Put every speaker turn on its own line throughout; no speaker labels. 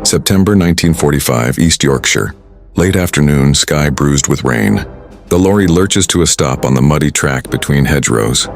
September 1945, East Yorkshire. Late afternoon, sky bruised with rain. The lorry lurches to a stop on the muddy track between hedgerows.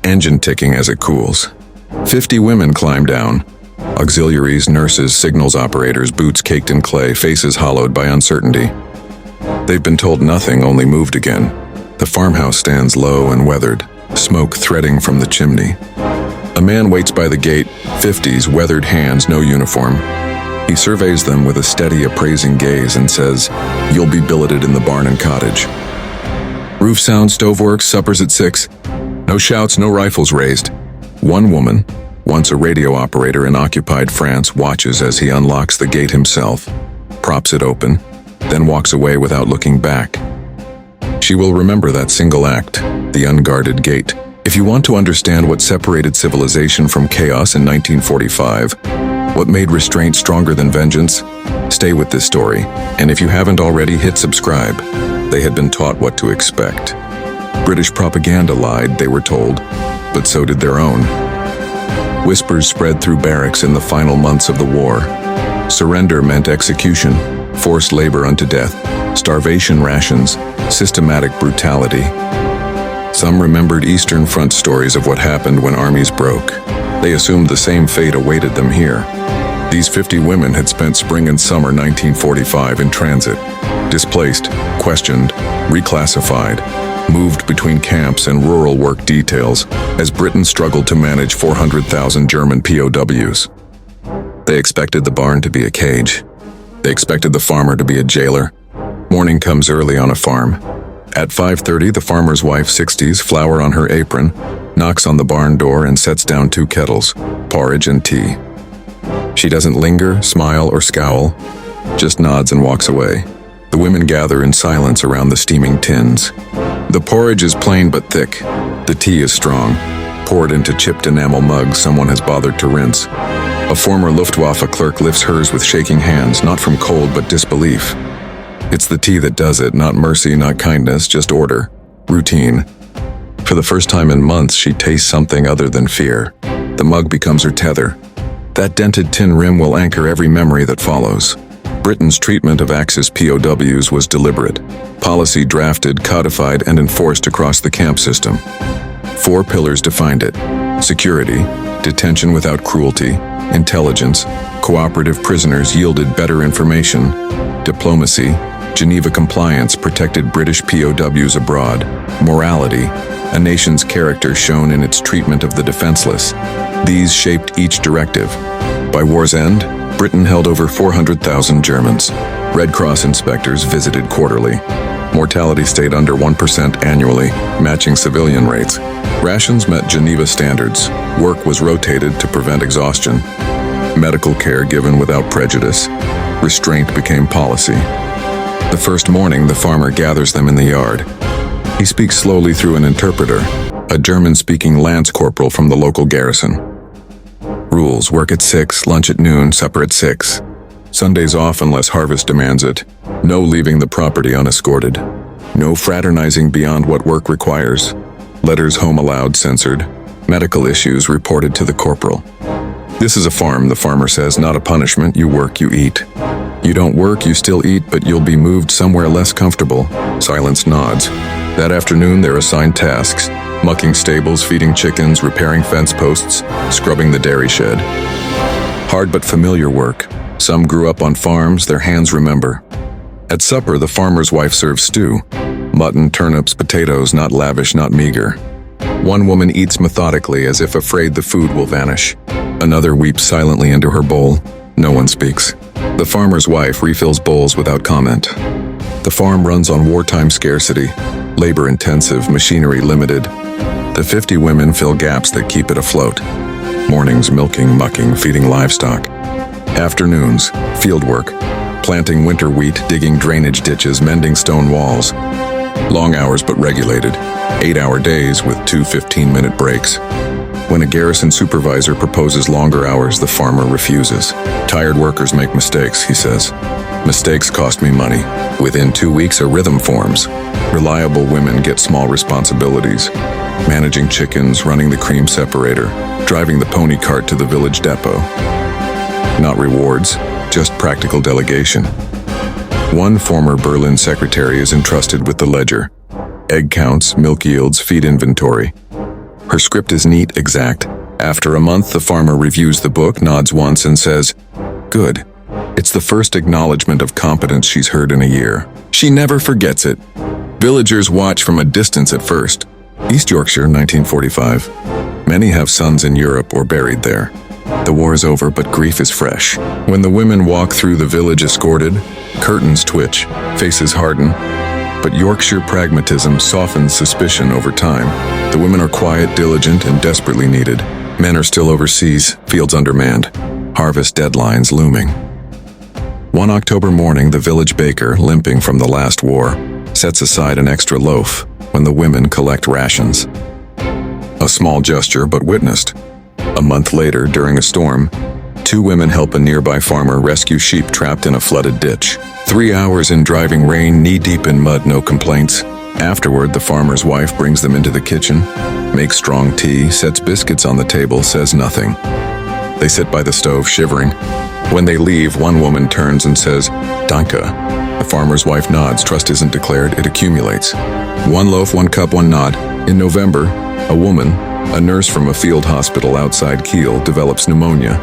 Engine ticking as it cools. 50 women climb down. Auxiliaries, nurses, signals operators, boots caked in clay, faces hollowed by uncertainty. They've been told nothing, only moved again. The farmhouse stands low and weathered, smoke threading from the chimney. A man waits by the gate, 50s, weathered hands, no uniform. He surveys them with a steady, appraising gaze and says, "You'll be billeted in the barn and cottage." Roof sound, stove works, suppers at 6. No shouts, no rifles raised. One woman, once a radio operator in occupied France, watches as he unlocks the gate himself, props it open, then walks away without looking back. She will remember that single act, the unguarded gate. If you want to understand what separated civilization from chaos in 1945, what made restraint stronger than vengeance, stay with this story. And if you haven't already, hit subscribe. They had been taught what to expect. British propaganda lied, they were told, but so did their own. Whispers spread through barracks in the final months of the war. Surrender meant execution, forced labor unto death, starvation rations, systematic brutality. Some remembered Eastern Front stories of what happened when armies broke. They assumed the same fate awaited them here. These 50 women had spent spring and summer 1945 in transit, displaced, questioned, reclassified, moved between camps and rural work details as Britain struggled to manage 400,000 German POWs. They expected the barn to be a cage. They expected the farmer to be a jailer. Morning comes early on a farm. At 5:30, the farmer's wife, 60s, flour on her apron, knocks on the barn door and sets down 2 kettles, porridge and tea. She doesn't linger, smile, or scowl, just nods and walks away. The women gather in silence around the steaming tins. The porridge is plain but thick. The tea is strong, poured into chipped enamel mugs someone has bothered to rinse. A former Luftwaffe clerk lifts hers with shaking hands, not from cold but disbelief. It's the tea that does it, not mercy, not kindness, just order, routine. For the first time in months, she tastes something other than fear. The mug becomes her tether. That dented tin rim will anchor every memory that follows. Britain's treatment of Axis POWs was deliberate. Policy drafted, codified, and enforced across the camp system. 4 pillars defined it: security, detention without cruelty, intelligence, cooperative prisoners yielded better information, diplomacy, Geneva compliance protected British POWs abroad, morality, a nation's character shown in its treatment of the defenseless. These shaped each directive. By war's end, Britain held over 400,000 Germans. Red Cross inspectors visited quarterly. Mortality stayed under 1% annually, matching civilian rates. Rations met Geneva standards. Work was rotated to prevent exhaustion. Medical care given without prejudice. Restraint became policy. The first morning, the farmer gathers them in the yard. He speaks slowly through an interpreter, a German-speaking lance corporal from the local garrison. Rules: work at 6, lunch at noon, supper at 6. Sundays off unless harvest demands it. No leaving the property unescorted. No fraternizing beyond what work requires. Letters home allowed censored. Medical issues reported to the corporal. This is a farm, the farmer says, not a punishment. You work, you eat. You don't work, you still eat, but you'll be moved somewhere less comfortable. Silence nods. That afternoon, they're assigned tasks: mucking stables, feeding chickens, repairing fence posts, scrubbing the dairy shed. Hard but familiar work. Some grew up on farms, their hands remember. At supper, the farmer's wife serves stew. Mutton, turnips, potatoes, not lavish, not meager. One woman eats methodically as if afraid the food will vanish. Another weeps silently into her bowl. No one speaks. The farmer's wife refills bowls without comment. The farm runs on wartime scarcity, labor-intensive, machinery limited. The 50 women fill gaps that keep it afloat. Mornings, milking, mucking, feeding livestock. Afternoons, field work, planting winter wheat, digging drainage ditches, mending stone walls. Long hours but regulated, 8-hour days with 2 15-minute breaks. When a garrison supervisor proposes longer hours, the farmer refuses. Tired workers make mistakes, he says. Mistakes cost me money. Within 2 weeks, a rhythm forms. Reliable women get small responsibilities. Managing chickens, running the cream separator, driving the pony cart to the village depot. Not rewards, just practical delegation. One former Berlin secretary is entrusted with the ledger: egg counts, milk yields, feed inventory. Her script is neat, exact. After a month, the farmer reviews the book, nods once, and says, "Good." It's the first acknowledgement of competence she's heard in a year. She never forgets it. Villagers watch from a distance at first. East Yorkshire, 1945. Many have sons in Europe or buried there. The war is over, but grief is fresh. When the women walk through the village escorted, curtains twitch, faces harden. But Yorkshire pragmatism softens suspicion over time. The women are quiet, diligent, and desperately needed. Men are still overseas, fields undermanned, harvest deadlines looming. One October morning, the village baker, limping from the last war, sets aside an extra loaf when the women collect rations. A small gesture, but witnessed. A month later, during a storm, 2 women help a nearby farmer rescue sheep trapped in a flooded ditch. 3 hours in driving rain, knee-deep in mud, no complaints. Afterward, the farmer's wife brings them into the kitchen, makes strong tea, sets biscuits on the table, says nothing. They sit by the stove, shivering. When they leave, one woman turns and says, "Danke." The farmer's wife nods. Trust isn't declared, it accumulates. 1 loaf, 1 cup, 1 nod. In November, a woman, a nurse from a field hospital outside Kiel, develops pneumonia.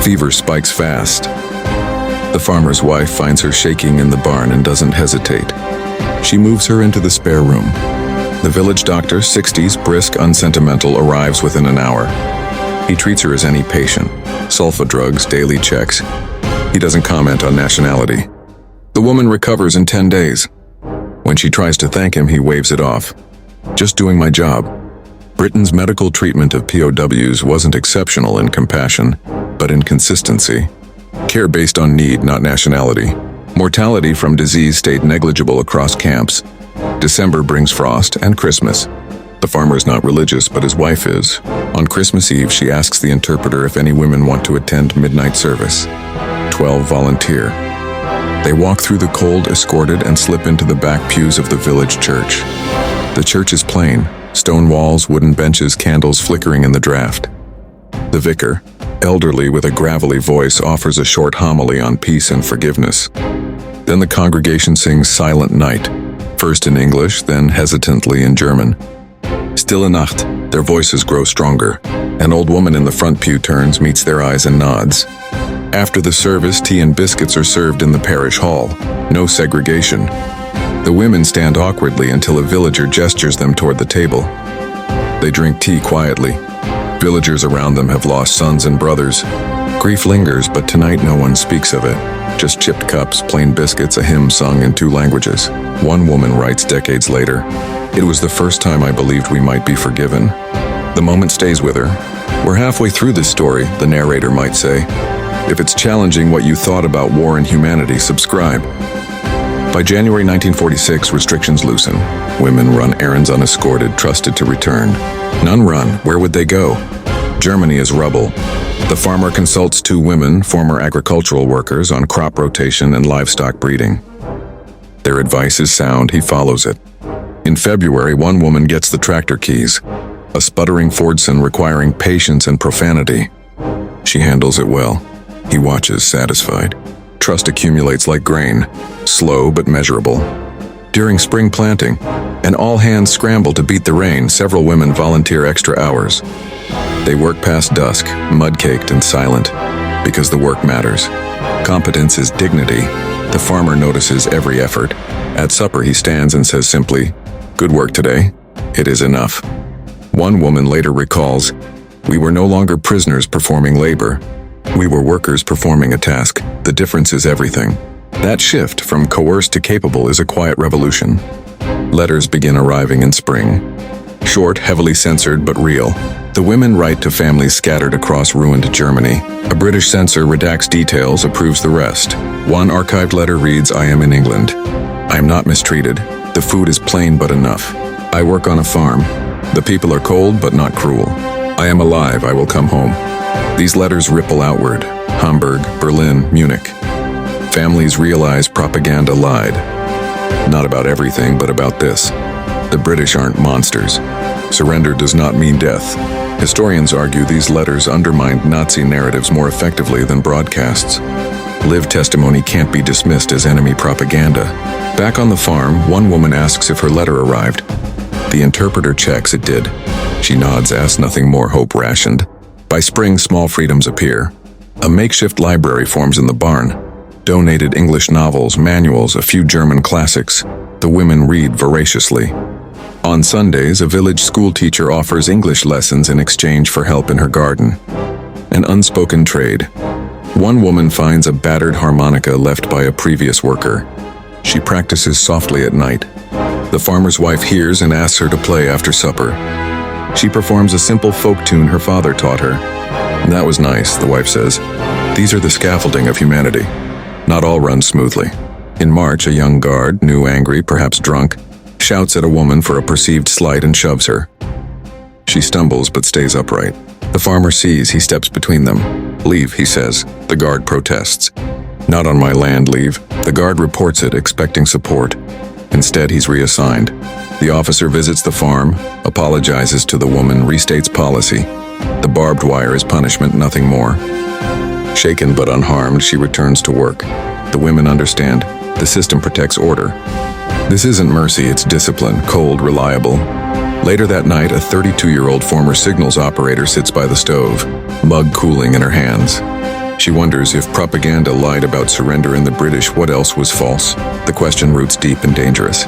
Fever spikes fast. The farmer's wife finds her shaking in the barn and doesn't hesitate. She moves her into the spare room. The village doctor, 60s, brisk, unsentimental, arrives within an hour. He treats her as any patient. Sulfa drugs, daily checks. He doesn't comment on nationality. The woman recovers in 10 days. When she tries to thank him, he waves it off. "Just doing my job." Britain's medical treatment of POWs wasn't exceptional in compassion, but in consistency. Care based on need, not nationality. Mortality from disease stayed negligible across camps. December brings frost and Christmas. The farmer is not religious, but his wife is. On Christmas Eve, she asks the interpreter if any women want to attend midnight service. 12 volunteer. They walk through the cold, escorted, and slip into the back pews of the village church. The church is plain. Stone walls, wooden benches, candles flickering in the draft. The vicar, elderly with a gravelly voice, offers a short homily on peace and forgiveness. Then the congregation sings Silent Night, first in English, then hesitantly in German. Stille Nacht, their voices grow stronger. An old woman in the front pew turns, meets their eyes, and nods. After the service, tea and biscuits are served in the parish hall. No segregation. The women stand awkwardly until a villager gestures them toward the table. They drink tea quietly. Villagers around them have lost sons and brothers. Grief lingers, but tonight no one speaks of it. Just chipped cups, plain biscuits, a hymn sung in 2 languages. One woman writes decades later, "It was the first time I believed we might be forgiven." The moment stays with her. "We're halfway through this story," the narrator might say. If it's challenging what you thought about war and humanity, subscribe. By January 1946, restrictions loosen. Women run errands unescorted, trusted to return. None run. Where would they go? Germany is rubble. The farmer consults 2 women, former agricultural workers, on crop rotation and livestock breeding. Their advice is sound, he follows it. In February, one woman gets the tractor keys, a sputtering Fordson requiring patience and profanity. She handles it well. He watches, satisfied. Trust accumulates like grain, slow but measurable. During spring planting, an all-hands scramble to beat the rain, several women volunteer extra hours. They work past dusk, mud-caked and silent, because the work matters. Competence is dignity. The farmer notices every effort. At supper, he stands and says simply, "Good work today." It is enough. One woman later recalls, "We were no longer prisoners performing labor. We were workers performing a task. The difference is everything." That shift from coerced to capable is a quiet revolution. Letters begin arriving in spring. Short, heavily censored, but real. The women write to families scattered across ruined Germany. A British censor redacts details, approves the rest. One archived letter reads, "I am in England. I am not mistreated. The food is plain but enough. I work on a farm. The people are cold but not cruel. I am alive. I will come home." These letters ripple outward. Hamburg, Berlin, Munich. Families realize propaganda lied. Not about everything, but about this. The British aren't monsters. Surrender does not mean death. Historians argue these letters undermined Nazi narratives more effectively than broadcasts. Live testimony can't be dismissed as enemy propaganda. Back on the farm, one woman asks if her letter arrived. The interpreter checks it did. She nods, asks nothing more, hope rationed. By spring, small freedoms appear. A makeshift library forms in the barn. Donated English novels, manuals, a few German classics. The women read voraciously. On Sundays, a village school teacher offers English lessons in exchange for help in her garden. An unspoken trade. One woman finds a battered harmonica left by a previous worker. She practices softly at night. The farmer's wife hears and asks her to play after supper. She performs a simple folk tune her father taught her. That was nice, the wife says. These are the scaffolding of humanity. Not all runs smoothly. In March, a young guard, new, angry, perhaps drunk, shouts at a woman for a perceived slight and shoves her. She stumbles but stays upright. The farmer sees, he steps between them. Leave, he says. The guard protests. Not on my land, leave. The guard reports it, expecting support. Instead, he's reassigned. The officer visits the farm, apologizes to the woman, restates policy. The barbed wire is punishment, nothing more. Shaken but unharmed, she returns to work. The women understand. The system protects order. This isn't mercy, it's discipline, cold, reliable. Later that night, a 32-year-old former signals operator sits by the stove, mug cooling in her hands. She wonders if propaganda lied about surrender in the British, what else was false? The question roots deep and dangerous.